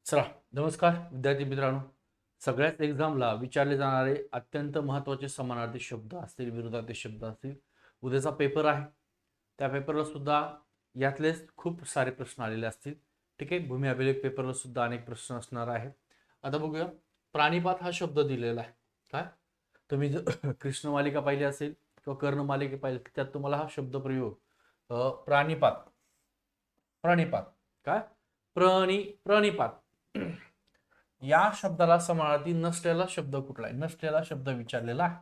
चला नमस्कार विद्यार्थी मित्रांनो. सगळ्याच एक्झामला विचारले जाणारे अत्यंत महत्त्वाचे समानार्थी शब्द असतील, विरोधार्थी शब्द असतील. उद्याचा पेपर आहे, त्या पेपरला सुद्धा यातलेच खूप सारे प्रश्न आलेले असतील. ठीक आहे, भूमी अभिलेख पेपरला सुद्धा अनेक प्रश्न असणार आहेत. आता बघूया, प्राणीपात हा शब्द दिलेला आहे. काय तुम्ही जर कृष्ण मालिका पाहिली असेल किंवा कर्ण मालिका पाहिली, त्यात तुम्हाला हा शब्द प्रयोग प्राणीपात प्रणिपात काय प्रणिपात या शब्दाला समानार्थी नसलेला शब्द कुठला आहे? नसलेला शब्द विचारलेला आहे.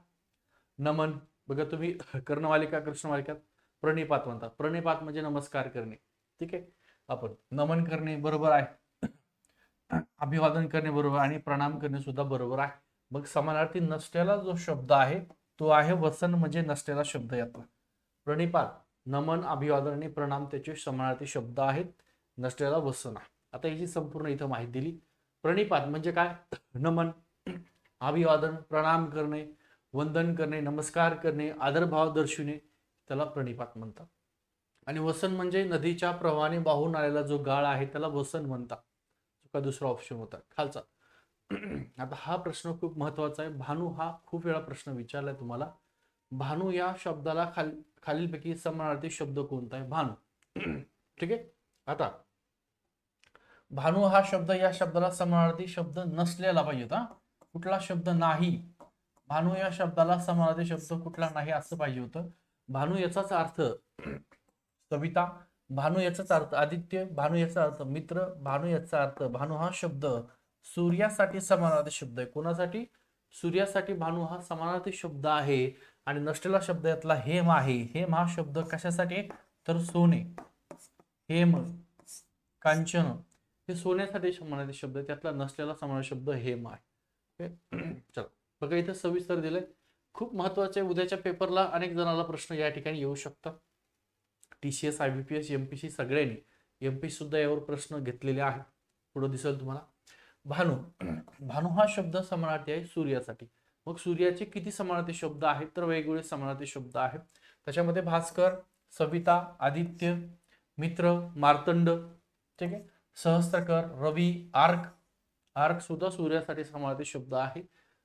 नमन. बघा तुम्ही कर्णमालिका कृष्णमालिकात प्रणिपात म्हणतात. प्रणिपात म्हणजे नमस्कार करणे. ठीक आहे, आपण नमन करणे बरोबर आहे, अभिवादन करणे बरोबर आणि प्रणाम करणे सुद्धा बरोबर आहे. मग समानार्थी नसलेला जो शब्द आहे तो आहे वसन, म्हणजे नसलेला शब्द यातला. प्रणिपात, नमन, अभिवादन आणि प्रणाम त्याचे समानार्थी शब्द आहेत, नसलेला वसन आहे. आता याची संपूर्ण इथं माहिती दिली. प्रणिपात म्हणजे काय? नमन, अभिवादन, प्रणाम करणे, वंदन करणे, नमस्कार करणे, आदरभाव दर्शविणे, त्याला प्रणिपात म्हणतात. आणि वसन म्हणजे नदीच्या प्रवाहाने वाहून आलेला जो गाळ आहे त्याला वसन म्हणतात. का दुसरा ऑप्शन होता खालचा. आता हा प्रश्न खूप महत्वाचा आहे. भानू हा खूप वेळा प्रश्न विचारलाय तुम्हाला. भानू या शब्दाला खालीलपैकी समानार्थी शब्द कोणता आहे? भानू. ठीक आहे. आता भानू हा शब्द, या शब्दाला समानार्थी शब्द नसलेला पाहिजे होता. कुठला शब्द नाही? भानू या शब्दाला समानार्थी शब्द कुठला नाही असं पाहिजे होतं. भानू याचाच अर्थ कविता, भानू याचाच अर्थ आदित्य, भानू याचा अर्थ मित्र, भानू याचा अर्थ भानू हा शब्द सूर्यासाठी समानार्थी शब्द आहे. कोणासाठी? सूर्यासाठी भानू हा समानार्थी शब्द आहे. आणि नसलेला शब्द यातला हेम आहे. हेम हा शब्द कशासाठी? तर सोने, हेम, कांचन हे सोन्यासाठी समानार्थी शब्द आहे. त्यातला नसलेला समानार्थी शब्द हेम आहे. चला बघा, इथं सविस्तर दिलंय, खूप महत्वाचे. उद्याच्या पेपरला अनेक जणांना प्रश्न या ठिकाणी येऊ शकतात. TCS, IBPS, MPC सगळ्यांनी, MP सुद्धा यावर प्रश्न घेतलेले आहेत. पुढे दिसेल तुम्हाला. भानू, भानू हा शब्द समानार्थी आहे सूर्यासाठी. मग सूर्याचे किती समानार्थी शब्द आहेत? तर वेगवेगळे समानार्थी शब्द आहेत. त्याच्यामध्ये भास्कर, सविता, आदित्य, मित्र, मार्तंड, ठीक आहे, सहस्त्रकर, रवी, आर्क, आर्क सुद्धा सूर्यासाठी समानार्थी शब्द आहे.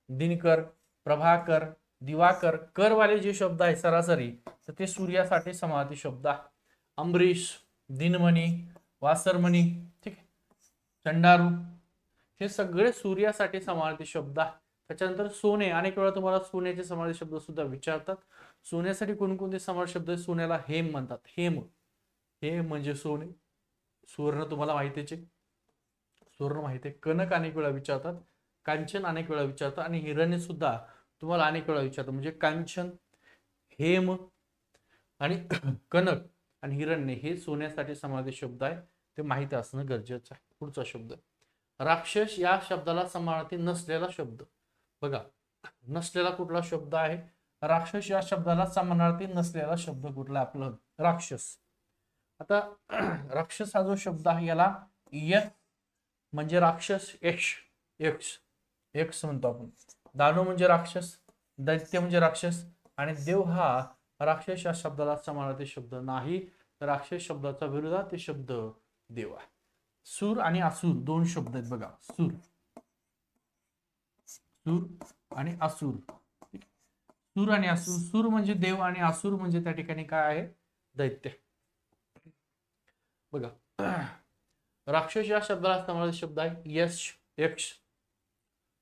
दिनकर, प्रभाकर, दिवाकर, करवाले जे शब्द आहे सरासरी, तर ते सूर्यासाठी समानार्थी शब्द आहे. अमरीश, दिनमणी, वासरमणी, ठीक आहे, चंडारू, हे सगळे सूर्यासाठी समानार्थी शब्द आहेत. त्याच्यानंतर सोने, अनेक वेळा तुम्हाला सोन्याचे समानार्थी शब्द सुद्धा विचारतात. सोन्यासाठी कोणकोणते समानार्थी शब्द? सोन्याला हेम म्हणतात. हेम, हेम म्हणजे सोने. सुवर्ण तुम्हाला माहितीचे, सुवर्ण माहिती आहे. कनक अनेक वेळा विचारतात, कांचन अनेक वेळा विचारतात, आणि हिरण्य सुद्धा तुम्हाला अनेक वेळा विचारतात. म्हणजे कांचन, हेम आणि कनक आणि हिरण्य हे सोन्यासाठी समानार्थी शब्द आहे. ते माहिती असणं गरजेचं आहे. पुढचा शब्द राक्षस, या शब्दाला समानार्थी नसलेला शब्द. बघा, नसलेला कुठला शब्द आहे? राक्षस या शब्दाला समानार्थी नसलेला शब्द कुठला? आपलं राक्षस. आता राक्षस हा जो शब्द आहे याला यश म्हणजे राक्षस, यक्ष, यक्ष, यक्ष म्हणतो आपण. दानव म्हणजे राक्षस, दैत्य म्हणजे राक्षस, आणि देव हा राक्षस या शब्दाला समानार्थी शब्द नाही. राक्षस शब्दाचा विरोधार्थी शब्द देव आहे. सूर आणि असुर दोन शब्द आहेत बघा. सूर, सूर आणि असुर. सूर आणि असुर, सूर म्हणजे देव आणि असुर म्हणजे त्या ठिकाणी काय आहे? दैत्य. बघा, राक्षस या शब्दाला समानार्थी शब्द आहे यश, यक्ष,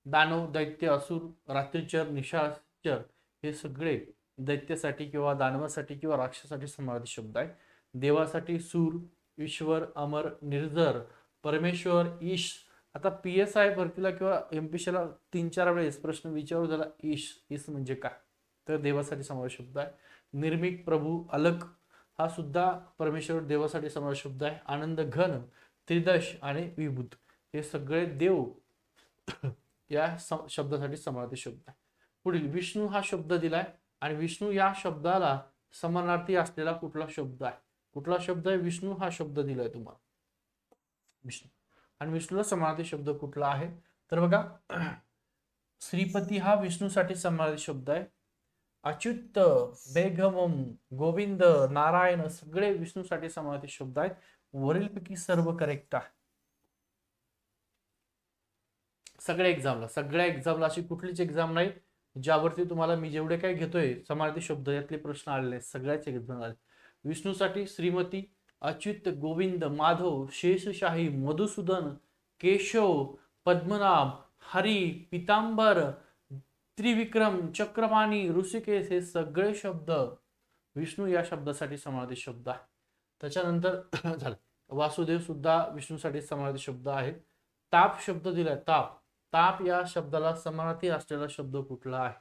दानव, दैत्य, असुर, रात्रीचर, निशाचर हे सगळे दैत्यासाठी किंवा दानवासाठी किंवा राक्षसासाठी समानार्थी शब्द आहे. देवासाठी सूर, ईश्वर, अमर, निर्जर, परमेश्वर, ईश. आता PSI भरतीला किंवा MPSCला 3-4 वेळेस प्रश्न विचारू झाला ईश, ईश म्हणजे काय? तर देवासाठी समावेश शब्द आहे. निर्मिक, प्रभू, अलक हा सुद्धा परमेश्वर देवासाठी समावेश शब्द आहे. आनंद घन, त्रिदश आणि विभूत हे सगळे देव या शब्दासाठी समानार्थी शब्द आहे. पुढील विष्णू हा शब्द दिलाय, आणि विष्णू या शब्दाला समानार्थी असलेला कुठला शब्द आहे? कुठला शब्द आहे? विष्णू हा शब्द दिलाय तुम्हाला, विष्णू. आणि विष्णूला समानार्थी शब्द कुठला आहे? तर बघा, श्रीपती हा विष्णूसाठी समानार्थी शब्द आहे. अच्युत, बेगमम, गोविंद, नारायण सगळे विष्णूसाठी समानार्थी शब्द आहेत. वरीलपैकी सर्व करेक्ट आहे. सगळ्या एक्झामला अशी कुठलीच एक्झाम नाही ज्यावरती तुम्हाला मी जेवढे काही घेतोय समानार्थी शब्द यातले प्रश्न आलेले आहेत, सगळ्याच एक्झाम आले. विष्णूसाठी श्रीमती, अच्युत, गोविंद, माधव, शेषशाही, मधुसूदन, केशव, पद्मनाभ, हरी, पितांबर, त्रिविक्रम, चक्रपाणी, ऋषिकेश हे सगळे शब्द विष्णू या शब्दासाठी समानार्थी शब्द आहे. त्याच्यानंतर झालं वासुदेव सुद्धा विष्णूसाठी समानार्थी शब्द आहे. ताप शब्द दिलाय, ताप. ताप या शब्दाला समानार्थी असलेला शब्द कुठला आहे?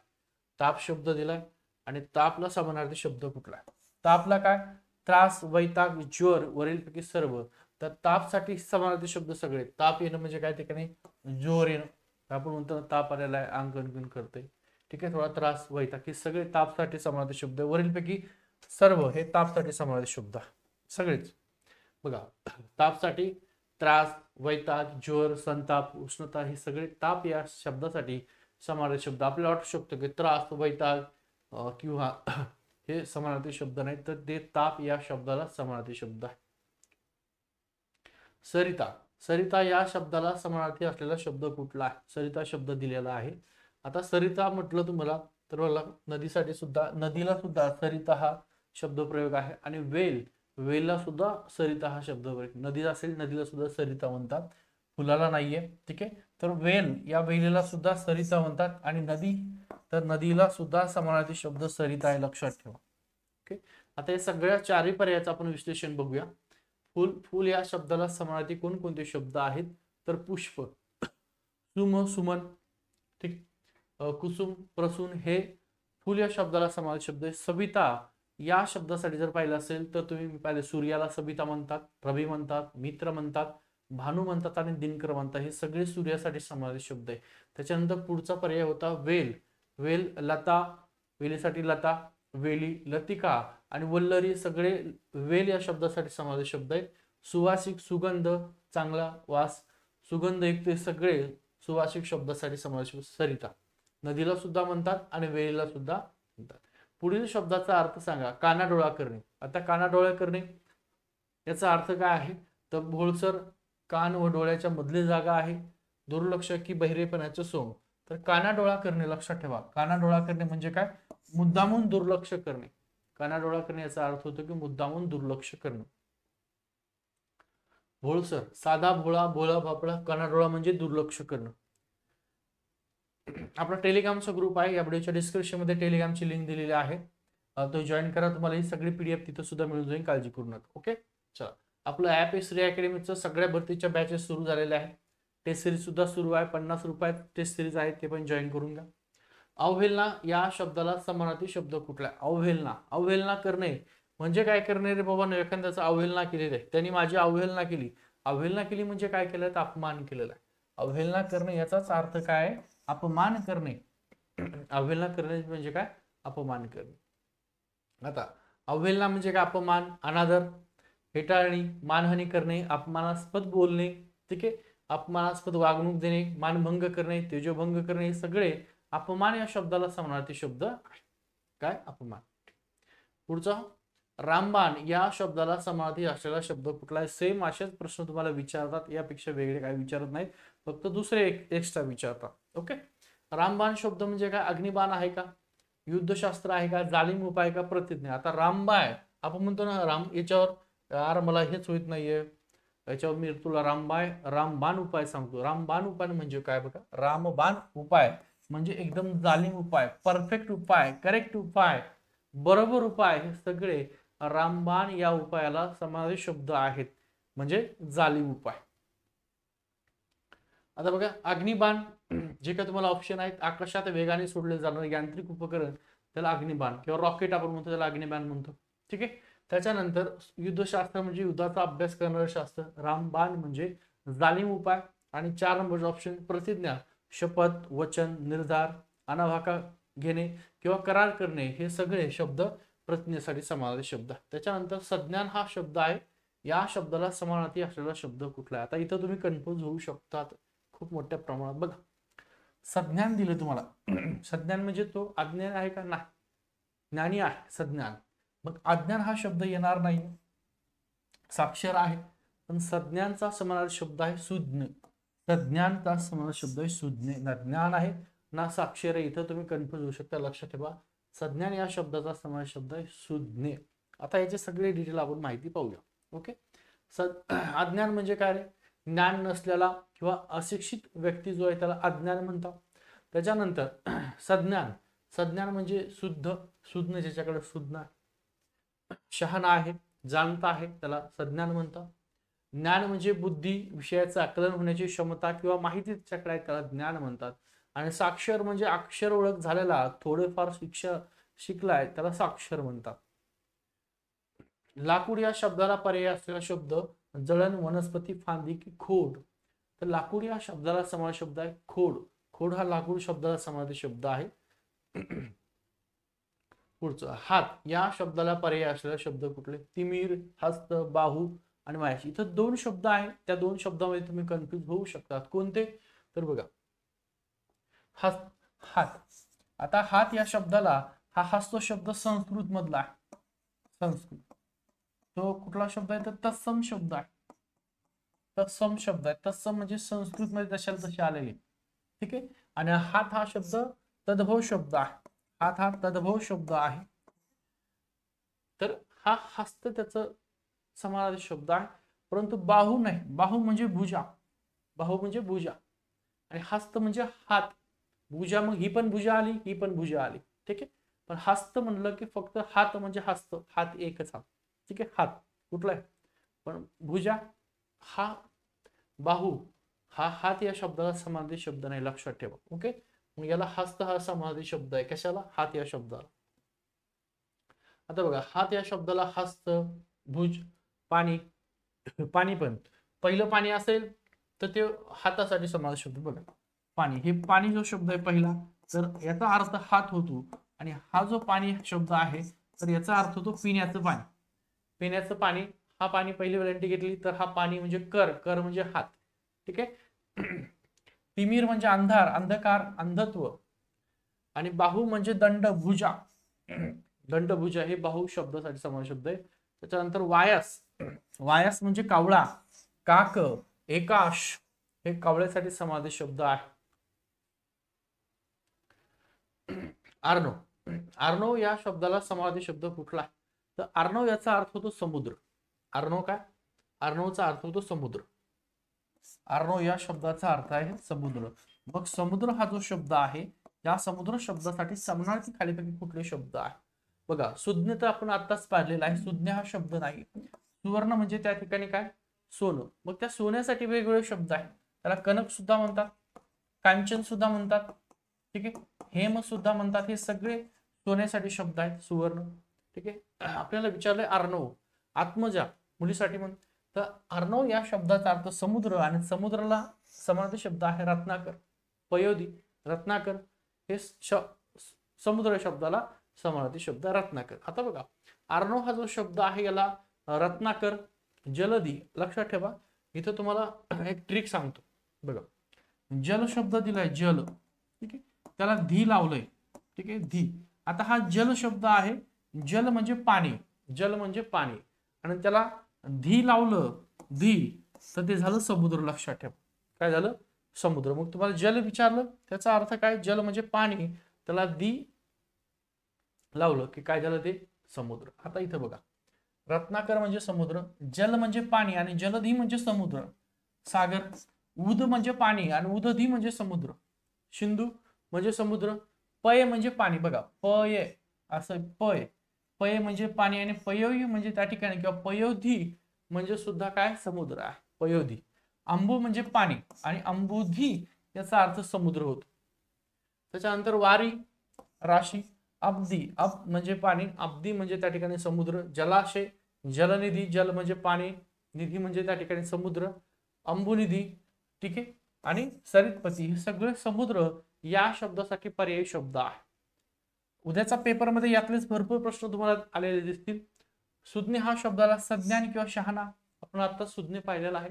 ताप शब्द दिलाय आणि तापला समानार्थी शब्द कुठला आहे? तापला काय? त्रास, वैताग, ज्वर वरीलपैकी सर्व. तर तापसाठी समानार्थी शब्द सगळे. ताप येणं म्हणजे काय ठिकाणी जोर येणं, आपण म्हणतो ताप आलेला आहे, अंग गणगण करते, ठीक आहे, थोडा त्रास, वैताग, हे सगळे तापसाठी समानार्थी शब्द. वरीलपैकी सर्व हे तापसाठी समानार्थी शब्द सगळेच. बघा, तापसाठी त्रास, वैताग, ज्वर, संताप, उष्णता हे सगळे ताप या शब्दासाठी समानार्थी शब्द. आपल्याला वाटू शकतो की त्रास, वैताग किंवा हे समानार्थी शब्द नाही, तर ते ताप या शब्दाला समानार्थी शब्द आहे. सरिता, सरिता या शब्दाला समानार्थी असलेला शब्द कुठला आहे? सरिता शब्द दिलेला आहे. आता सरिता म्हटलं तुम्हाला तर मला नदीसाठी सुद्धा, नदीला सुद्धा सरिता हा शब्द प्रयोग आहे. आणि वेल, वेलला सुद्धा सरिता हा शब्द प्रयोग. नदी असेल, नदीला सुद्धा सरिता म्हणतात, फुलाला नाहीये, ठीक आहे. तर वेल या वेलीला सुद्धा सरिता म्हणतात. आणि नदी, तर नदीला सुद्धा समानार्थी शब्द सरिता आहे, लक्षात ठेवा. ओके, आता हे सगळ्या चारही पर्यायाचं आपण विश्लेषण बघूया. फुल, फुल या शब्दाला समानार्थी कोणकोणते शब्द आहेत? तर पुष्प, सुम, सुमन, ठीक, कुसुम, प्रसून हे फुल या शब्दाला समानार्थी शब्द आहे. सविता या शब्दासाठी जर पाहिलं असेल तर तुम्ही पाहिले सूर्याला सविता म्हणतात, रवी म्हणतात, मित्र म्हणतात, भानू म्हणतात आणि दिनकर म्हणतात, हे सगळे सूर्यासाठी समानार्थी शब्द आहे. त्याच्यानंतर पुढचा पर्याय होता वेल, वेल, लता, वेलीसाठी लता, वेली, लतिका आणि वल्लरी सगळे वेल या शब्दासाठी समानार्थी शब्द आहेत. सुवासिक, सुगंध, चांगला वास, सुगंध युक्त सगळे सुवासिक शब्दासाठी समानार्थी. सरिता नदीला सुद्धा म्हणतात आणि वेलीला सुद्धा म्हणतात. पुढील शब्दाचा अर्थ सांगा. कानाडोळा करणे. आता कानाडोळा करणे याचा अर्थ काय आहे? तर भोळसर, कान व डोळ्याच्या मधली जागा आहे, दुर्लक्ष की बहिरेपणाचं सोंग. तर कानाडोळा करणे, लक्षात ठेवा, कानाडोळा करणे म्हणजे काय? मुद्दामून दुर्लक्ष करणे. कानाडोळा करणे याचा अर्थ होतो की मुद्दामून दुर्लक्ष करणे. भोळसर, साधा, भोळा, भोळा भापळा, कानाडोळा म्हणजे दुर्लक्ष करणं. आपला टेलिग्रामचा ग्रुप आहे, या व्हिडिओच्या डिस्क्रिप्शन मध्ये टेलिग्रामची लिंक दिलेली आहे, तो जॉईन करा, तुम्हाला ही सगळी पीडीएफ तिथं सुद्धा मिळून जाईल, काळजी करू नका. ओके, चला, आपलं ऍप आहे श्री अकॅडमीचं, सगळ्या भरतीच्या बॅचेस सुरू झालेल्या आहेत, टेस्ट सिरीज सुद्धा सुरू आहे, 50 रुपयात टेस्ट सिरीज आहे, ते पण जॉईन करून घ्या. अवहेलना या शब्दाला समानार्थी शब्द कुठला? अवहेलना, अवहेलना करणे म्हणजे काय करणे रे बाबा? एखाद्याचा अवहेलना केलेली आहे, त्यांनी माझी अवहेलना केली. अवहेलना केली म्हणजे काय केलं? तर अपमान केलेला आहे. अवहेलना करणे याचाच अर्थ काय? अपमान करणे. अवहेलना करणे म्हणजे काय? अपमान करणे. आता अवहेलना म्हणजे काय? अपमान, अनादर, हेटाळणी, मानहानी करणे, अपमानास्पद बोलणे, ठीक आहे, अपमानास्पद वागणूक देणे, मानभंग करणे, तेजोभंग करणे, हे सगळे अपमान या शब्दाला समानार्थी शब्द आहे. काय? अपमान. पुढचा रामबाण या शब्दाला समानार्थी असलेला शब्द कुठला आहे? सेम असेच प्रश्न तुम्हाला विचारतात, यापेक्षा वेगळे काय विचारत नाहीत, फक्त दुसरे एक्स्ट्रा विचारतात. ओके, रामबाण शब्द म्हणजे काय? अग्निबाण आहे का? युद्धशास्त्र आहे का? जालिम उपाय का? प्रतिज्ञा. आता रामबाण आपण म्हणतो ना, राम याच्यावर यार मला हेच होत नाहीये, याच्यावर मी तुला रामबाण उपाय सांगतो. रामबाण उपाय म्हणजे काय बघा? रामबाण उपाय म्हणजे एकदम जालिम उपाय, परफेक्ट उपाय, करेक्ट उपाय, बरोबर उपाय, हे सगळे रामबाण या उपायाला समानार्थी शब्द आहेत, म्हणजे जालिम उपाय. आता बघा, अग्निबाण जे काय तुम्हाला ऑप्शन आहेत, आकाशात वेगाने सोडले जाणारे यांत्रिक उपकरण त्याला अग्निबाण किंवा रॉकेट आपण म्हणतो, त्याला अग्निबाण म्हणतो, ठीक आहे. त्याच्यानंतर युद्धशास्त्र म्हणजे युद्धाचा अभ्यास करणारं शास्त्र, रामबाण म्हणजे जालिम उपाय. आणि 4 नंबरचा ऑप्शन प्रतिज्ञा, शपथ, वचन, निर्धार, अनावाका घेणे किंवा करार करणे, हे सगळे शब्द प्रतिज्ञेसाठी समानार्थी शब्द. त्याच्यानंतर संज्ञान हा शब्द आहे, या शब्दाला समानार्थी असलेला शब्द कुठला आहे? आता इथं तुम्ही कन्फ्युज होऊ शकतात खूप मोठ्या प्रमाणात. बघा, संज्ञान दिलं तुम्हाला, संज्ञान म्हणजे तो अज्ञान आहे का? नाही, ज्ञानी आहे संज्ञान. मग अज्ञान हा शब्द येणार नाही, साक्षर आहे, पण संज्ञानचा समानार्थी शब्द आहे सुज्ञ. तज्ज्ञानचा समास शब्द आहे सुज्ञ, ना ज्ञान आहे ना साक्षर आहे, इथं तुम्ही कन्फ्युज होऊ शकता, लक्षात ठेवा. सज्ञान या शब्दाचा समास शब्द आहे सुज्ञ. आता याचे सगळे डिटेल आपण माहिती पाहूया. ओके. अज्ञान म्हणजे काय रे? ज्ञान नसलेला किंवा अशिक्षित व्यक्ती जो आहे त्याला अज्ञान म्हणतात. त्याच्यानंतर सज्ञान, सज्ञान म्हणजे शुद्ध, शुद्ध ज्याच्याकडे शुद्ध शहाणा आहे, जाणता आहे, त्याला सज्ञान म्हणतात. ज्ञान म्हणजे बुद्धी, विषयाचं आकलन होण्याची क्षमता किंवा माहिती त्याच्याकडे आहे, त्याला ज्ञान म्हणतात. आणि साक्षर म्हणजे अक्षर ओळख झालेला, थोडेफार शिकलाय, त्याला साक्षर म्हणतात. लाकूड या शब्दाला पर्याय असलेला शब्द जळण, वनस्पती, फांदी की खोड. तर लाकूड या शब्दाला समास शब्द आहे खोड. खोड हा लाकूड शब्दाला समास शब्द आहे. पुढचं हात या शब्दाला पर्याय असलेला शब्द कुठले? तिमीर, हस्त, बाहू आणि वायाशी. इथं दोन शब्द आहेत, त्या दोन शब्दामध्ये तुम्ही कन्फ्युज होऊ शकतात. कोणते? तर बघा, हात. आता हात या शब्दाला, हा हस्तो शब्द संस्कृत मधला आहे, संस्कृत. तो कुठला शब्द आहे? तर तत्सम शब्द आहे. तत्सम शब्द आहे. तत्सम म्हणजे संस्कृत मध्ये जशाला तसे आलेले. ठीक आहे. आणि हात हा शब्द तद्भव शब्द आहे. हात हा तद्भव शब्द आहे. तर हा हस्त त्याचं समानार्थी शब्द आहे, परंतु बाहू नाही. बाहू म्हणजे भुजा, बाहू म्हणजे भुजा, आणि हस्त म्हणजे हात. भुजा मग ही पण भुजा आली, ही पण भुजा आली. ठीक आहे. पण हस्त म्हणलं की फक्त हात म्हणजे हस्त, हात एकच हा. ठीक आहे. हात कुठला आहे, पण भुजा हा, बाहू हा हात या शब्दाला समानार्थी शब्द नाही, लक्षात ठेवा. ओके. मग याला हस्त हा समानार्थी शब्द आहे. कशाला? हात या शब्दाला. आता बघा, हात या शब्दाला हस्त, भुज, पाणी, पाणी पण पहिलं पाणी असेल तर ते हातासाठी समास शब्द. बघा, पाणी, हे पाणी जो शब्द आहे पहिला, तर याचा अर्थ हात होतो. आणि हा जो पाणी शब्द आहे तर याचा अर्थ होतो पिण्याचं पाणी. पिण्याचं पाणी, हा पाणी पहिली व्हॅलिटी घेतली तर हा पाणी म्हणजे कर म्हणजे हात. ठीक आहे. तिमीर म्हणजे अंधार, अंधकार, अंधत्व. आणि बाहू म्हणजे दंड, भुजा, दंडभुजा, हे बाहू शब्दासाठी समास शब्द आहे. त्याच्यानंतर वायस, वायस म्हणजे कावळा, काक, एकाश, हे कावळ्यासाठी समास शब्द आहे. आर्नो, आर्नो या शब्दाला समास शब्द कुठला? तर आर्नो याचा अर्थ होतो समुद्र. आर्नो काय? आर्नोचा अर्थ होतो समुद्र. आर्नो या शब्दाचा अर्थ आहे समुद्र. मग समुद्र हा जो शब्द आहे, या समुद्र शब्दासाठी समानार्थी खालीपैकी कुठले शब्द आहे? बघा, सुज्ञ तर आपण आताच पाहिलेला आहे, सुज्ञ हा शब्द नाही. सुवर्ण म्हणजे त्या ठिकाणी काय? सोनं. मग त्या सोन्यासाठी वेगवेगळे शब्द आहेत. त्याला कनक सुद्धा म्हणतात, कांचन सुद्धा म्हणतात. ठीक आहे. हेम सुद्धा म्हणतात. हे सगळे सोन्यासाठी शब्द आहेत, सुवर्ण. ठीक आहे. आपल्याला विचारलंय आर्नव, आत्मजा मुलीसाठी म्हण. तर आर्नव या शब्दाचा अर्थ समुद्र, आणि समुद्राला समानार्थी शब्द आहे रत्नाकर, पयोधी. रत्नाकर हे समुद्र शब्दाला समानार्थी शब्द रत्नाकर. आता बघा, आर्नव हा जो शब्द आहे याला रत्नाकर, जलधी, लक्षात ठेवा. इथं तुम्हाला एक ट्रिक सांगतो. बघा, जल शब्द दिलाय, जल. ठीक आहे. त्याला धी लावलंय. ठीक आहे, धी. आता हा जल शब्द आहे, जल म्हणजे पाणी, जल म्हणजे पाणी, आणि त्याला धी लावलं, धी, तर ते झालं समुद्र. लक्षात ठेवा, काय झालं? समुद्र. मग तुम्हाला जल विचारलं, त्याचा अर्थ काय? जल म्हणजे पाणी, त्याला धी लावलं की काय झालं? ते समुद्र. आता इथं बघा, रत्नाकर म्हणजे समुद्र, जल म्हणजे पाणी, आणि जलधी म्हणजे समुद्र, सागर. उद म्हणजे पाणी, आणि उदधी म्हणजे समुद्र. सिंधू म्हणजे समुद्र. पय म्हणजे पाणी. बघा, पय असं, पय, पय म्हणजे पाणी, आणि पयोही म्हणजे त्या ठिकाणी, किंवा पयोधी म्हणजे सुद्धा काय? समुद्र आहे, पयोधी. अंबू म्हणजे पाणी, आणि अंबुधी याचा अर्थ समुद्र होतो. त्याच्यानंतर वारी, राशी, अब्दी, अब म्हणजे पाणी, अब्दी म्हणजे त्या ठिकाणी समुद्र. जलाशय, जलनिधी, जल म्हणजे पाणी, निधी म्हणजे त्या ठिकाणी समुद्र, अंबुनिधी. ठीक आहे. आणि सरितपती, हे सगळे समुद्र या शब्दासाठी पर्यायी शब्द आहे. उद्याचा पेपरमध्ये यातलेच भरपूर प्रश्न तुम्हाला आलेले दिसतील. सुज्ञ हा शब्दाला सज्ञान किंवा शहाणा, आपण आता सुज्ञ पाहिलेला आहे.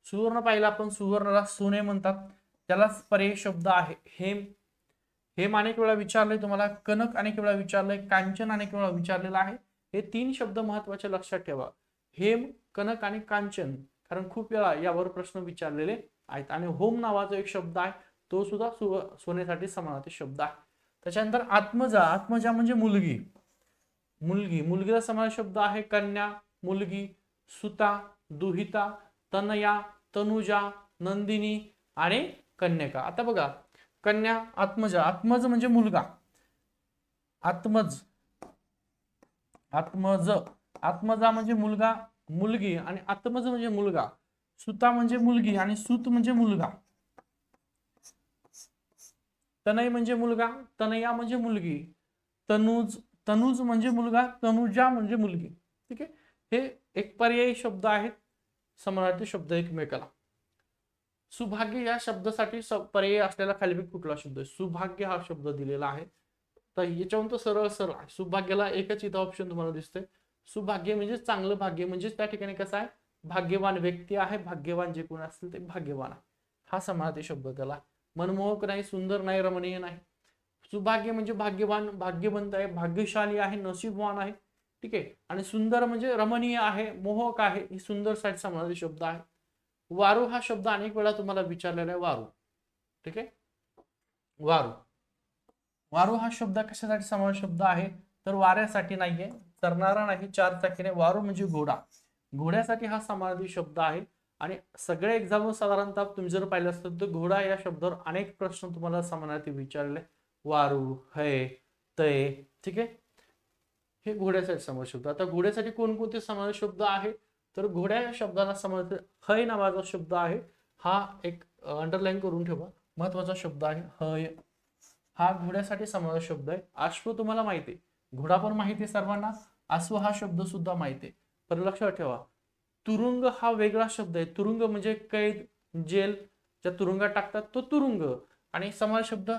सुवर्ण पाहिला आपण, सुवर्णाला सोने म्हणतात, त्यालाच पर्यायी शब्द आहे हेम. हेम अनेक वेळा विचारलंय तुम्हाला, कनक अनेक वेळा विचारलंय, कांचन अनेक वेळा विचारलेला आहे. हे तीन शब्द महत्वाचे, लक्षात ठेवा. हेम, कनक आणि कांचन. कारण खूप वेळा यावर प्रश्न विचारलेले आहेत. आणि होम नावाचा एक शब्द आहे, तो सुद्धा सोन्यासाठी समानार्थी शब्द आहे. त्याच्यानंतर आत्मजा, आत्मजा म्हणजे मुलगी, मुलगी, मुलगीला समानार्थी शब्द आहे कन्या, मुलगी, सुता, दुहिता, तनया, तनुजा, नंदिनी आणि कन्यका. आता बघा, कन्या, आत्मजा, आत्मज म्हणजे मुलगा, आत्मज, आत्मज, आत्मजा म्हणजे मुलगा, मुलगी, आणि आत्मज म्हणजे मुलगा, सुता म्हणजे मुलगी आणि सूत म्हणजे मुलगा, तनय म्हणजे मुलगा, तनया म्हणजे मुलगी, तनुज, तनुज म्हणजे मुलगा, तनुजा म्हणजे मुलगी. ठीक आहे, हे एक पर्यायी शब्द आहेत, समानार्थी शब्द एकमेकाला. सुभाग्य या शब्दासाठी पर्याय असलेला खालीपैकी कुठला शब्द आहे? सुभाग्य हा शब्द दिलेला आहे. तर याच्यावरून तर सरळ सरळ आहे, सुभाग्याला एकच इथं ऑप्शन तुम्हाला दिसतंय. सुभाग्य म्हणजे चांगलं भाग्य, म्हणजे त्या ठिकाणी कसं आहे, भाग्यवान व्यक्ती आहे, भाग्यवान जे कोण असतील ते भाग्यवान आहे, हा समानार्थी शब्द त्याला. मनमोहक नाही, सुंदर नाही, रमणीय नाही. सुभाग्य म्हणजे भाग्यवान, भाग्यवंत आहे, भाग्यशाली आहे, नशीबवान आहे. ठीक आहे, आणि सुंदर म्हणजे रमणीय आहे, मोहक आहे, ही सुंदर साठी समानार्थी शब्द आहे. वारू हा शब्द अनेक वेळा तुम्हाला विचारलेला आहे, वारू. ठीक आहे, वारू, वारू हा शब्द कशासाठी समानार्थी शब्द आहे? तर वाऱ्यासाठी नाहीये, चरणारा नाही, चार चाकीने. वारू म्हणजे घोडा, घोड्यासाठी हा समानार्थी शब्द आहे. आणि सगळे एक्झाम साधारणतः तुम्ही जर पाहिलं असतं तर घोडा या शब्दावर अनेक प्रश्न तुम्हाला समानार्थी विचारले, वारू, हय, तय. ठीक आहे, हे घोड्यासाठी समानार्थी शब्द. आता घोड्यासाठी कोणकोणते समानार्थी शब्द आहे? तर घोड्या या शब्दाला समानार्थी हय नावाचा शब्द आहे, हा एक अंडरलाईन करून ठेवा, महत्वाचा शब्द आहे हय, हा घोड्यासाठी समानार्थी शब्द आहे. अश्व तुम्हाला माहिती आहे, घोडा पण माहिती आहे सर्वांना, अश्व हा शब्द सुद्धा माहिती आहे. तर लक्षात ठेवा. तुरुंग हा वेगळा शब्द आहे, तुरुंग म्हणजे कैद, जेल, ज्या तुरुंगात टाकतात तो तुरुंग. आणि समानार्थी शब्द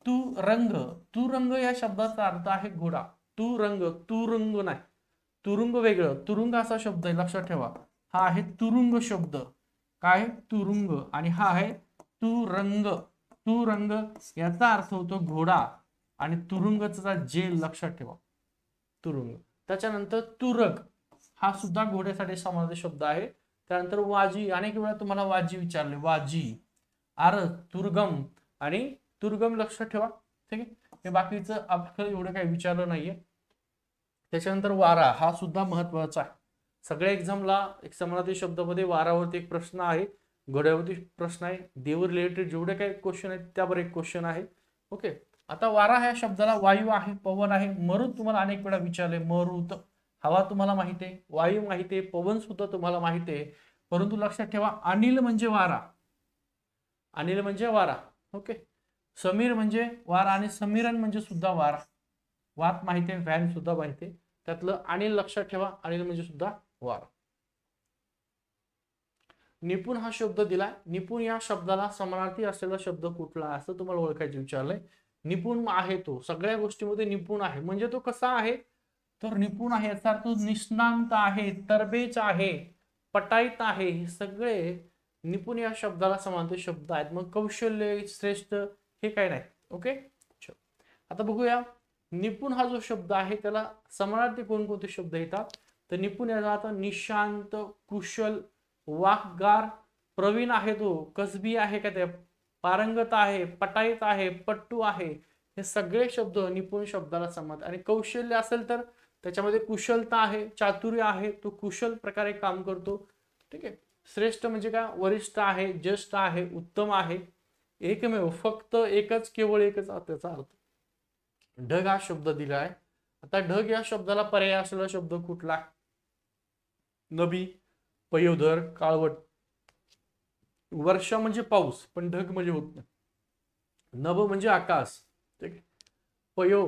तुरंग, तुरंग या शब्दाचा अर्थ आहे घोडा, तुरंग, तुरुंग नाही, तुरुंग वेगळं, तुरुंग असा शब्द आहे, लक्षात ठेवा. हा आहे तुरुंग शब्द, काय, तुरुंग, आणि हा आहे तुरंग. तुरंग याचा अर्थ होतो घोडा, आणि तुरुंगचा जेल, लक्षात ठेवा, तुरुंग. त्याच्यानंतर तुरग हा सुद्धा घोड्यासाठी समानार्थी शब्द आहे. त्यानंतर वाजी, अनेक वेळा तुम्हाला वाजी विचारले, वाजी, आरत, तुर्गम आणि तुर्गम, लक्षात ठेवा. ठीक आहे, हे बाकीचं आपल्याला एवढं काही विचारलं नाहीये. त्याच्यानंतर वारा हा सुद्धा महत्वाचा आहे, सगळ्या एक्झामला एक समानार्थी शब्दामध्ये वारावरती एक प्रश्न आहे, घोड्यावरती प्रश्न आहे, देव रिलेटेड जेवढे काही क्वेश्चन आहेत त्यावर एक क्वेश्चन आहे. ओके, आता वारा ह्या शब्दाला वायू आहे, पवन आहे, मरुत तुम्हाला अनेक वेळा विचारले, मरुत, हवा तुम्हाला माहिती आहे, वायू माहिती आहे, पवन सुद्धा तुम्हाला माहिती आहे. परंतु लक्षात ठेवा, अनिल म्हणजे वारा, अनिल म्हणजे वारा. ओके, समीर म्हणजे वारा, आणि समीरन म्हणजे सुद्धा वारा. वात माहिती आहे, फॅन सुद्धा माहिती आहे, त्यातलं अनिल लक्षात ठेवा, अनिल म्हणजे सुद्धा वारा. निपुण हा शब्द दिलाय, निपुण या शब्दाला समानार्थी असलेला शब्द कुठला असं तुम्हाला ओळखायचं विचारलंय. निपुण आहे तो, सगळ्या गोष्टीमध्ये निपुण आहे, म्हणजे तो कसा आहे, तर निपुण आहे याचा अर्थ निष्णांत आहे, तरबेज आहे, पटाईत आहे, हे सगळे निपुण या शब्दाला समानार्थी शब्द आहेत. मग कौशल्य, श्रेष्ठ हे काय नाही. ओके, आता बघूया, निपुण हा जो शब्द आहे त्याला समानार्थी कोणकोणते शब्द येतात? तर निपुण याचा अर्थ निशांत, कुशल, वाकगार, प्रवीण आहे तो, कसबी आहे का, ते पारंगत आहे, पटाईत आहे, पट्टू आहे, हे सगळे शब्द निपुण शब्दाला समानार्थी. आणि कौशल्य असेल तर त्याच्यामध्ये कुशलता आहे, चातुर्य आहे, तो कुशल प्रकारे काम करतो. ठीक आहे, श्रेष्ठ म्हणजे काय, वरिष्ठ आहे, ज्येष्ठ आहे, उत्तम आहे, एकमेव, फक्त एकच, केवळ एकच त्याचा अर्थ. ढग हा शब्द दिला आहे. आता ढग या शब्दाला पर्याय असलेला शब्द कुठला? नभी, पयोधर, काळवट. वर्षा म्हणजे पाऊस, पण ढग म्हणजे होत नाही. नभ म्हणजे आकाश. ठीक आहे, पयो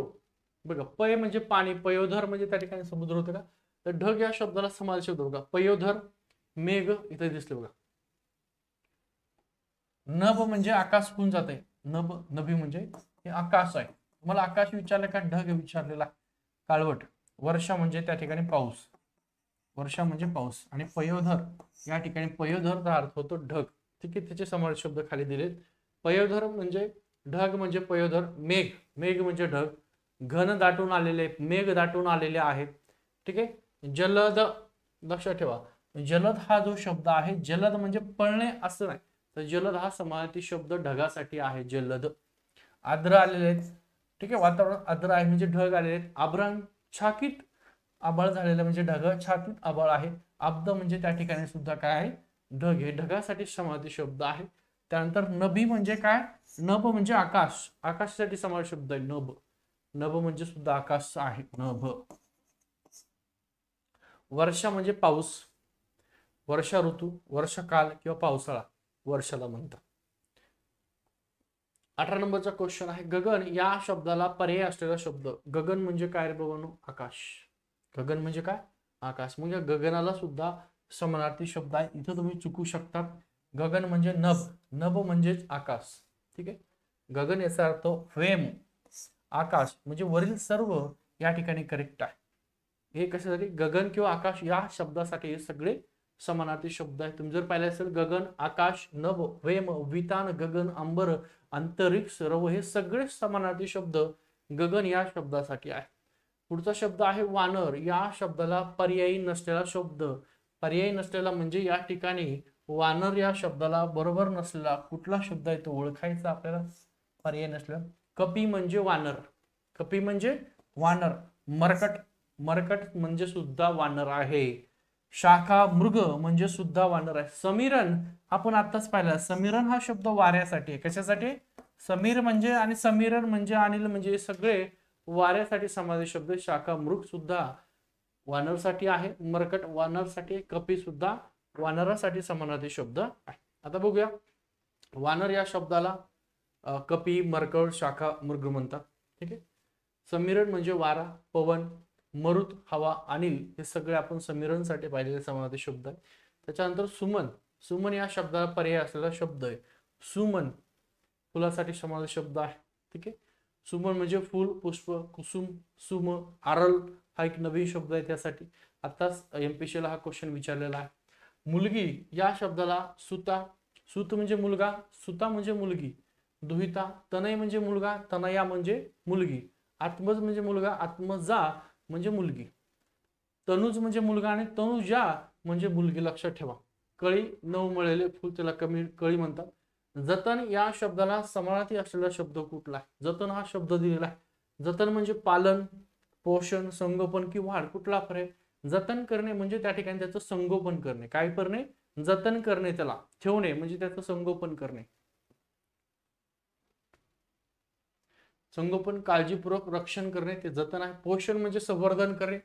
बघा, पय म्हणजे पाणी, पयोधर म्हणजे त्या ठिकाणी समुद्र होते का. तर ढग या शब्दाला समाज शब्द बघा, पयोधर, मेघ इथे दिसले बघा. नभ म्हणजे आकाश होऊन जाते, नभ, नभी म्हणजे हे आकाश आहे. तुम्हाला आकाश विचारलं का ढग विचारलेला? काळवट. वर्षा म्हणजे त्या ठिकाणी पाऊस, वर्षा म्हणजे पाऊस. आणि पयोधर या ठिकाणी पयोधरचा अर्थ होतो ढग. ठीक आहे, त्याचे समाज शब्द खाली दिलेत. पयोधर म्हणजे ढग म्हणजे पयोधर. मेघ, मेघ म्हणजे ढग, घन दाटून आलेले, मेघ दाटून आलेले आहेत. ठीक आहे, जलद, लक्षात ठेवा, जलद हा जो शब्द आहे, जलद म्हणजे पळणे असं नाही, तर जलद हा समानार्थी शब्द ढगासाठी आहे. जलद. आर्द्र आलेले आहेत, ठीक आहे, वातावरण आर्द्र आहे म्हणजे ढग आलेले आहेत. आभ्राच्छादित आभाळ झालेलं म्हणजे ढगाच्छादित आभाळ आहे. आब्द म्हणजे त्या ठिकाणी सुद्धा काय आहे, ढग. हे ढगासाठी समानार्थी शब्द आहे. त्यानंतर नभी म्हणजे काय, नभ म्हणजे आकाश, आकाशासाठी समानार्थी शब्द आहे नभ. नभ म्हणजे सुद्धा आकाश आहे, नभ. वर्षा म्हणजे पाऊस, वर्षा ऋतू, वर्षकाल किंवा पावसाळा वर्षाला म्हणतात. 18 नंबरचा क्वेश्चन आहे, गगन या शब्दाला पर्याय असलेला शब्द. गगन म्हणजे काय रे बाबांनो, आकाश. गगन म्हणजे काय, आकाश. मग या गगनाला सुद्धा समानार्थी शब्द आहे, इथं तुम्ही चुकू शकतात. गगन म्हणजे नभ, नभ म्हणजेच आकाश, ठीक आहे. गगन याचा अर्थ फेम, आकाश म्हणजे वरील सर्व या ठिकाणी करेक्ट आहे. हे कशासाठी, गगन किंवा आकाश या शब्दासाठी हे सगळे समानार्थी शब्द आहेत. तुम्ही जर पाहिलं असेल, गगन, आकाश, नभ, वेम, वितान, गगन, अंबर, अंतरिक्ष, रव हे सगळे समानार्थी शब्द गगन या शब्दासाठी आहे. पुढचा शब्द आहे वानर. या शब्दाला पर्यायी नसलेला शब्द. पर्यायी नसलेला म्हणजे या ठिकाणी वानर या शब्दाला बरोबर नसलेला कुठला शब्द आहे तो ओळखायचा आपल्याला. पर्याय नसलेला, कपी म्हणजे वानर, कपी म्हणजे वानर. मरकट, मरकट म्हणजे सुद्धा वानर आहे. शाखा मृग म्हणजे सुद्धा वानर आहे. समीरण आपण आताच पाहिलं, समीरण हा शब्द वाऱ्यासाठी आहे. कशासाठी, समीर म्हणजे आणि समीरण म्हणजे अनिल म्हणजे सगळे वाऱ्यासाठी समावेश शब्द. शाखा मृग सुद्धा वानरसाठी आहे, मरकट वानरसाठी, कपी सुद्धा वानरासाठी समानार्थी शब्द आहे. आता बघूया, वानर या शब्दाला कपी, मरकट, शाखा, मृग म्हणतात, ठीक आहे. समीरण म्हणजे वारा, पवन, मरुत, हवा, अनिल हे सगळे आपण समीरणसाठी पाहिलेले समानार्थी शब्द आहे. त्याच्यानंतर सुमन, सुमन या शब्दाला पर्याय असलेला शब्द आहे. सुमन फुलासाठी समानार्थी शब्द आहे, ठीक आहे. सुमन म्हणजे फुल, पुष्प, कुसुम, सुम, आरल हा एक नवीन शब्द आहे त्यासाठी. आताच MPSC ला हा क्वेश्चन विचारलेला आहे. मुलगी या शब्दाला सुता, सुत म्हणजे मुलगा, सुता म्हणजे मुलगी. दुहिता, तनय म्हणजे मुलगा, तनया म्हणजे मुलगी. आत्मज म्हणजे मुलगा, आत्मजा म्हणजे मुलगी. तनुज म्हणजे मुलगा आणि तनुजा म्हणजे मुलगी, लक्षात ठेवा. कळी, नऊ मळलेले फुल त्याला कमी कळी म्हणतात. जतन या शब्दाला समानार्थी असलेला शब्द कुठला आहे, जतन हा शब्द दिलेला आहे. जतन म्हणजे पालन, पोषण, संगोपन की वाढ, कुठला पर्याय. जतन करणे म्हणजे त्या ठिकाणी त्याचं संगोपन करणे. काय करणे, जतन करणे, त्याला ठेवणे म्हणजे त्याचं संगोपन करणे. संगोपन काळजीपूर्वक रक्षण करणे ते जतन आहे. पोषण म्हणजे संवर्धन करणे,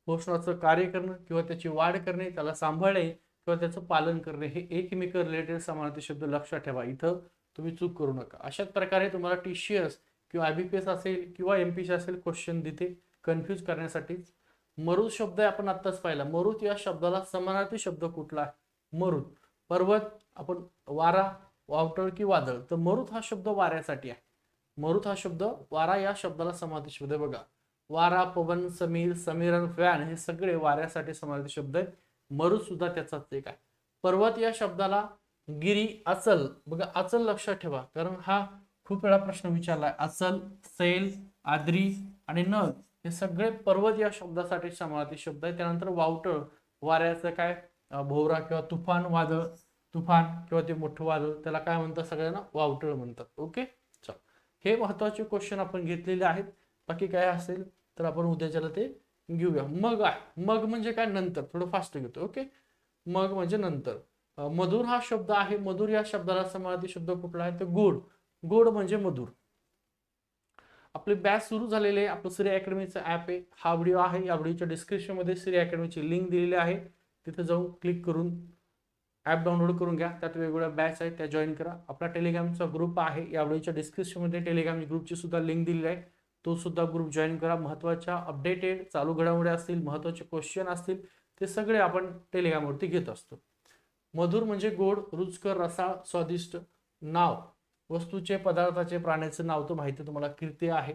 पोषणाचं कार्य करणं किंवा त्याची वाढ करणे, त्याला सांभाळणे किंवा त्याचं पालन करणे, हे एकमेकां रिलेटेड समानार्थी शब्द. लक्षात ठेवा, इथं तुम्ही चूक करू नका. अशाच प्रकारे तुम्हाला TCS किंवा IBPS असेल किंवा MPSC असेल क्वेश्चन देते कन्फ्यूज करण्यासाठीच. मरुत शब्द आपण आत्ताच पाहिला. मरुत या शब्दाला समानार्थी शब्द कुठला आहे, मरुत. पर्वत, आपण वारा, वावटळ की वादळ, तर मरुत हा शब्द वाऱ्यासाठी आहे. मरुत हा शब्द वारा या शब्दाला समानार्थी शब्द आहे. बघा, वारा, पवन, समीर, समीरण, फॅन हे सगळे वाऱ्यासाठी समानार्थी शब्द आहेत. मरुत सुद्धा त्याचाच एक आहे. पर्वत या शब्दाला गिरी, अचल. बघा, अचल लक्षात ठेवा, कारण हा खूप वेळा प्रश्न विचारलाय. अचल, सैल, आद्री आणि नग हे सगळे पर्वत या शब्दासाठी समानार्थी शब्द आहेत. त्यानंतर वावटळ, वाऱ्याचं काय, भोवरा किंवा तुफान, वादळ, तुफान किंवा ते मोठं वादळ, त्याला काय म्हणतात, सगळ्यांना वावटळ म्हणतात. ओके, चल, हे महत्वाचे क्वेश्चन आपण घेतलेले आहेत. बाकी काय असेल तर आपण उद्याच्याला ते घेऊया. मग आहे, मग म्हणजे काय, नंतर. थोडं फास्ट घेतो. ओके, मग म्हणजे नंतर. मधुर हा शब्द आहे. मधुर या शब्दाला समानार्थी शब्द कुठला आहे, तर गोड. गोड म्हणजे मधुर. आपले बॅच सुरू झालेले आहे. आपलं श्री अकॅडमीचं ऍप आहे. हा व्हिडिओ आहे, या व्हिडिओच्या डिस्क्रिप्शन मध्ये श्री अकॅडमीची लिंक दिलेली आहे. तिथे जाऊन क्लिक करून ऍप डाउनलोड करून घ्या. त्यात वेगवेगळ्या बॅच आहेत त्या जॉईन करा. आपला टेलिग्रामचा ग्रुप आहे, या व्हिडिओच्या डिस्क्रिप्शन मध्ये टेलिग्राम ग्रुपची सुद्धा लिंक दिलेली आहे. तो सुद्धा ग्रुप जॉईन करा. महत्त्वाच्या अपडेटेड चालू घडामोडी असतील, महत्त्वाचे क्वेश्चन असतील, ते सगळे आपण टेलिग्रामवरती घेत असतो. मधुर म्हणजे गोड, रुचकर, रसाळ, स्वादिष्ट. नाव, वस्तूचे, पदार्थाचे, प्राण्याचे नाव तर माहिती तुम्हाला, कीर्ती आहे.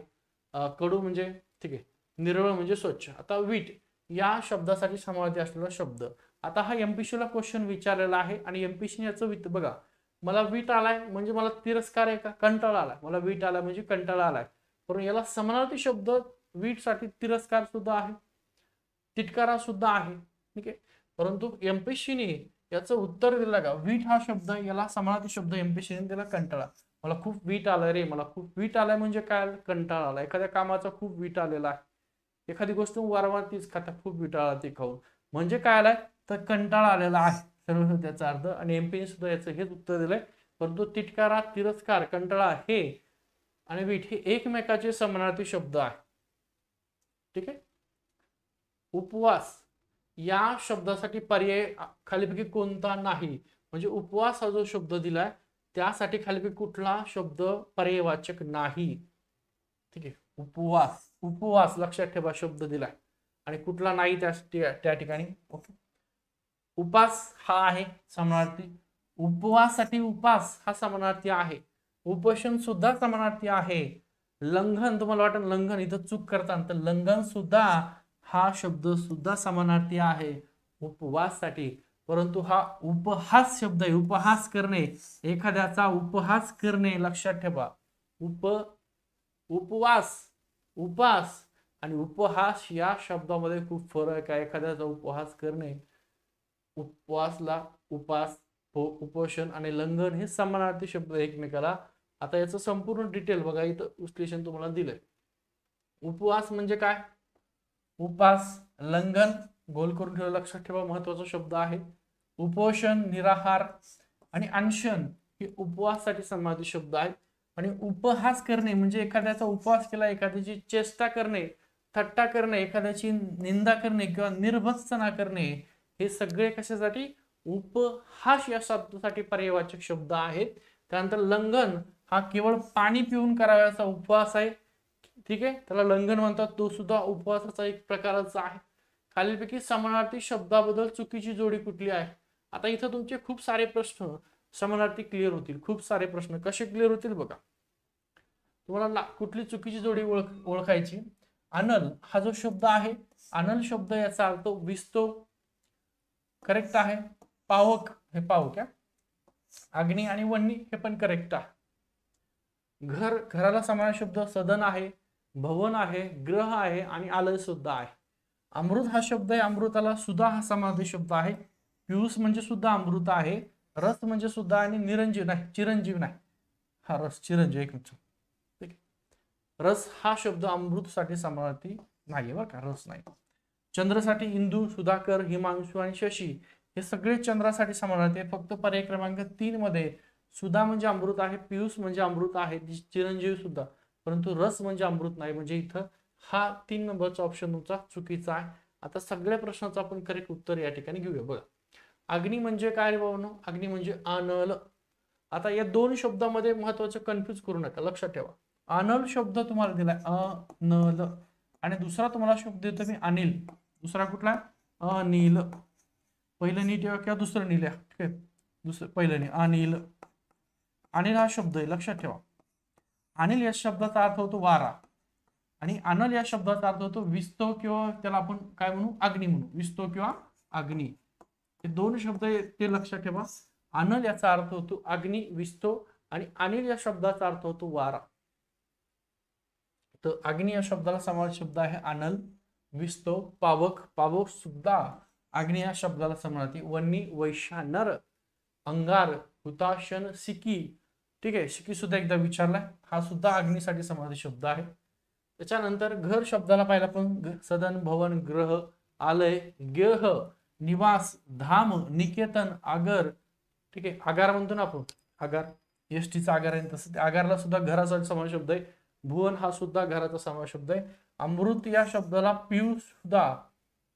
कडू म्हणजे, ठीक आहे, निर्मळ म्हणजे स्वच्छ. आता वीट या शब्दासाठी समानार्थी असलेला शब्द. आता हा MPSC ला क्वेश्चन विचारलेला आहे आणि MPSC याचं वित बघा, मला वीट आलाय म्हणजे मला तिरस्कार आहे का, कंटाळा आलाय. मला वीट आलाय म्हणजे कंटाळा आलाय, पण याला समानार्थी शब्द वीट साठी तिरस्कार सुद्धा आहे, तिटकारा सुद्धा आहे, ठीक आहे. परंतु एमपीएससीने याचं उत्तर दिलं का, वीट हा शब्द याला समानार्थी शब्द एमपीएससीने त्याला कंटाळा, मला खूप वीट आलाय रे, मला खूप वीट आलाय म्हणजे काय, कंटाळा आला, एखाद्या कामाचा खूप वीट आलेला आहे, एखादी गोष्ट वारंवार तीच खाता, खूप वीट आला ते खाऊन, म्हणजे काय आलाय तर कंटाळा आलेला आहे, सर्व त्याचा अर्थ. आणि एमपीने सुद्धा याचं हेच उत्तर दिलंय. परंतु तिटकारा, तिरस्कार, कंटाळा हे आणि वीट हे एकमेकाचे समानार्थी शब्द आहे. ठीक आहे. उपवास या शब्दासाठी पर्याय खालीपैकी कोणता नाही, म्हणजे उपवास हा जो शब्द दिलाय त्यासाठी खालीपैकी कुठला शब्द पर्यायवाचक नाही. ठीक आहे. उपवास, उपवास लक्षात ठेवा शब्द दिलाय आणि कुठला नाही त्या ठिकाणी. ओके. उपास हा आहे समानार्थी, उपवासासाठी उपास हा समानार्थी आहे, उपोषण सुद्धा समानार्थी आहे, लंघन तुम्हाला वाटत लंघन इथं चूक करताना, तर लंघन सुद्धा हा शब्द सुद्धा समानार्थी आहे उपवाससाठी. परंतु हा उपहास शब्द आहे, उपहास करणे, एखाद्याचा उपहास करणे, लक्षात ठेवा. उपवास, उपास आणि उपहास या शब्दामध्ये खूप फरक आहे. एखाद्याचा उपहास करणे, उपवासला उपास, उपोषण आणि लंघन हे समानार्थी शब्द एकमेकाला. आता याचं संपूर्ण डिटेल बघा, इथं विश्लेषण तुम्हाला दिलंय. उपवास म्हणजे काय, उपास, लंघन गोल करून ठेवा, लक्षात ठेवा महत्वाचा शब्द आहे. उपोषण, निराहार आणि अनशन हे उपवासासाठी समानार्थी शब्द आहेत. आणि उपहास करणे म्हणजे एखाद्याचा उपवास केला, एखाद्याची चेष्टा करणे, थट्टा करणे, एखाद्याची निंदा करणे किंवा निर्भत्सना करणे, हे सगळे कशासाठी, उपहास या शब्दासाठी पर्यायवाचक शब्द आहेत. त्यानंतर लंघन हा केवळ पाणी पिऊन करावयाचा उपवास आहे. ठीक आहे, त्याला लंघन म्हणतात, तो सुद्धा उपवासाचा एक प्रकारचा आहे. खालीलपैकी समानार्थी शब्दाबद्दल चुकीची जोडी कुठली आहे. आता इथं तुमचे खूप सारे प्रश्न समानार्थी क्लिअर होतील, खूप सारे प्रश्न कसे क्लिअर होतील बघा. तुम्हाला कुठली चुकीची जोडी ओळखायची. अनल हा जो शब्द आहे, अनल शब्द याचा अर्थ विस्तो, करेक्ट आहे. पावक हे पावक आहे. अग्नी आणि वन्नी हे पण करेक्ट आहे. घर, घराला समान शब्द सदन आहे, भवन आहे, ग्रह आहे आणि आलय सुद्धा आहे. अमृत हा शब्द आहे, अमृताला सुद्धा हा समानार्थी शब्द आहे. पियुष म्हणजे सुद्धा अमृत आहे, रस म्हणजे सुद्धा, आणि निरंजीव नाही, चिरंजीव नाही, हा रस चिरंजीव एक मिनिट. ठीक, रस हा शब्द अमृतसाठी समानार्थी नाहीये बरं का, रस नाही. चंद्रसाठी इंदू, सुधाकर, हिमांशू आणि शशी हे सगळे चंद्रासाठी समानार्थी आहे. फक्त पर्याय क्रमांक 3 मध्ये सुधा म्हणजे अमृत आहे, पियुष म्हणजे अमृत आहे, चिरंजीव सुद्धा, परंतु रस म्हणजे अमृत नाही, म्हणजे इथं हा 3 नंबरचा ऑप्शन तुमचा चुकीचा आहे. आता सगळ्या प्रश्नाचं आपण करेक्ट उत्तर या ठिकाणी घेऊया. बघा, अग्नी म्हणजे काय रे बाबांनो, अग्नी म्हणजे अनल. आता या दोन शब्दामध्ये महत्वाचं कन्फ्युज करू नका, लक्षात ठेवा. अनल शब्द तुम्हाला दिलाय अनल, आणि दुसरा तुम्हाला शब्द देतो मी अनिल. दुसरा कुठला, अनिल. पहिलं नीट किंवा दुसरं नील, ठीक आहे, दुसरं पहिलं नी अनिल. अनिल हा शब्द आहे, लक्षात ठेवा. अनिल या शब्दाचा अर्थ होतो वारा, आणि अनल या शब्दाचा अर्थ होतो विस्तो, किंवा त्याला आपण काय म्हणू, अग्नी म्हणू, विस्तो किंवा अग्नी. हे दोन शब्द ते लक्षात ठेवा. अनल याचा अर्थ होतो अग्नी, विस्तो, आणि अनिल या शब्दाचा अर्थ होतो वारा. तर अग्नी या शब्दाला समानार्थी शब्द आहे अनल, विस्तो, पावक, पावक सुद्धा अग्नि या शब्दाला समानार्थी. वन्नी, वैशानर, अंगार, हुताशन, सिकी. ठीक आहे, सिकी सुद्धा एकदा विचारलाय, हा सुद्धा अग्नीसाठी समानार्थी शब्द आहे. त्याच्यानंतर घर शब्दाला पाहिला पण सदन, भवन, ग्रह, आलय, गेह, निवास, धाम, निकेतन, आगर. ठीक आहे, आगार म्हणतो ना आपण, आगार एसटीचा आगार आहे, तसं आगारला सुद्धा घराचा समावेश शब्द आहे. भुवन हा सुद्धा घराचा समावेश शब्द आहे. अमृत या शब्दाला पियुष सुद्धा,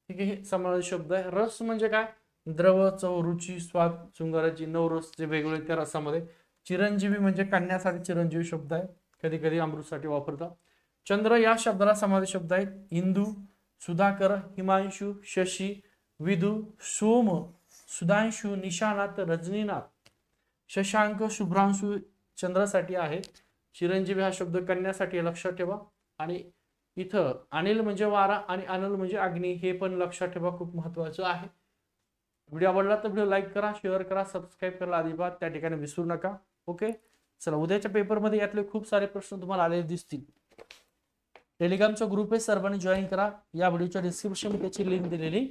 ठीक आहे, समावेश शब्द आहे. रस म्हणजे काय, द्रव, चव, रुची, स्वाद, शृंगाराची 9 रस जे वेगवेगळे त्या रसामध्ये. चिरंजीवी म्हणजे कन्यासाठी चिरंजीवी शब्द आहे, कधी कधी अमृतसाठी वापरतात. चंद्र या शब्दाला समावेश शब्द आहेत. इंदू, सुधाकर, हिमांशू, शशी, विदू, सोम, सुधांशू, निशानाथ, रजनीनाथ, शशांक, शुभ्रांशू चंद्रासाठी आहे. चिरंजीवी हा शब्द कन्यासाठी, लक्षात ठेवा. आणि इथं अनिल म्हणजे वारा आणि अनल म्हणजे अग्नी, हे पण लक्षात ठेवा, खूप महत्वाचं आहे. व्हिडिओ आवडला तर व्हिडिओ लाईक करा, शेअर करा, सबस्क्राईब करायला अजिबात त्या ठिकाणी विसरू नका. ओके, चला, उद्याच्या पेपरमध्ये यातले खूप सारे प्रश्न तुम्हाला आलेले दिसतील. टेलिग्रामचा ग्रुप आहे, सर्वांनी जॉईन करा. या व्हिडिओच्या डिस्क्रिप्शन मध्ये त्याची लिंक दिलेली